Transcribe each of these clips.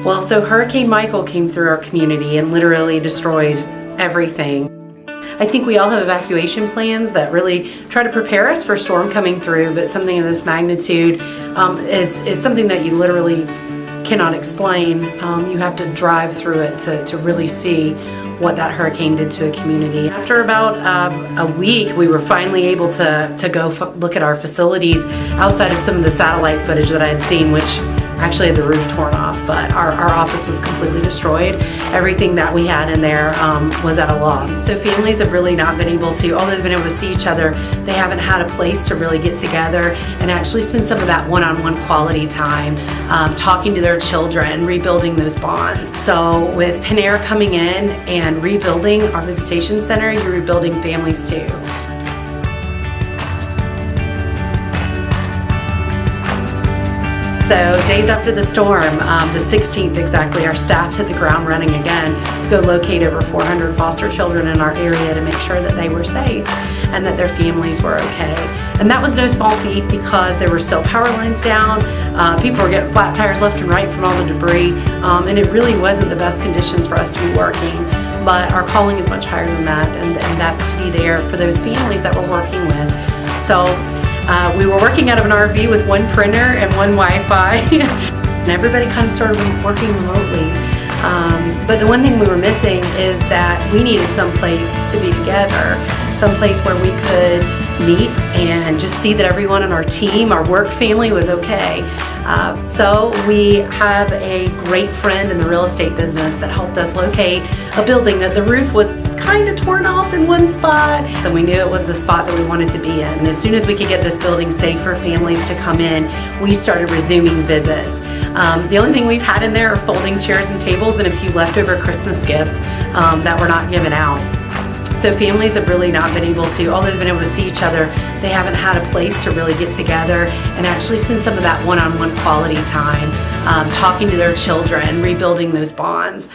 Well, so Hurricane Michael came through our community and literally destroyed everything. I think we all have evacuation plans that really try to prepare us for a storm coming through, but something of this magnitude is something that you literally cannot explain. You have to drive through it to really see what that hurricane did to a community. After about a week, we were finally able to go look at our facilities outside of some of the satellite footage that I had seen, which actually had the roof torn off, but our office was completely destroyed. Everything that we had in there was at a loss. So families have really not been able to, although they've been able to see each other, they haven't had a place to really get together and actually spend some of that one-on-one quality time talking to their children, rebuilding those bonds. So with Panera coming in and rebuilding our visitation center, you're rebuilding families too. So days after the storm, the 16th exactly, our staff hit the ground running again to go locate over 400 foster children in our area to make sure that they were safe and that their families were okay. And that was no small feat because there were still power lines down, people were getting flat tires left and right from all the debris, and it really wasn't the best conditions for us to be working. But our calling is much higher than that, and that's to be there for those families that we're working with. So we were working out of an RV with one printer and one Wi-Fi, and everybody kind of started working remotely. But the one thing we were missing is that we needed some place to be together, some place where we could meet and just see that everyone on our team, our work family, was okay. So we have a great friend in the real estate business that helped us locate a building that the roof was kind of torn off in one spot. So we knew it was the spot that we wanted to be in. And as soon as we could get this building safe for families to come in, we started resuming visits. The only thing we've had in there are folding chairs and tables and a few leftover Christmas gifts that were not given out. So families have really not been able to, although they've been able to see each other, they haven't had a place to really get together and actually spend some of that one-on-one quality time talking to their children, rebuilding those bonds.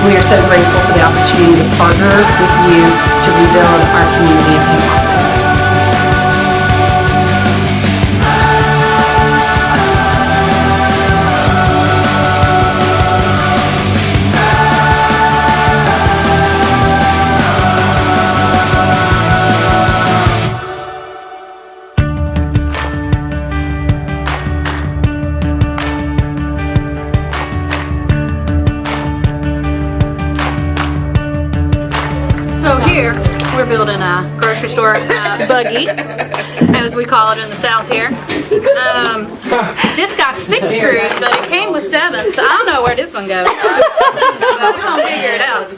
We are so grateful for the opportunity to partner with you to rebuild our community in Panama City. So here, we're building a grocery store buggy, as we call it in the South here. This got 6 screws, but it came with 7, so I don't know where this one goes. But we're gonna figure it out.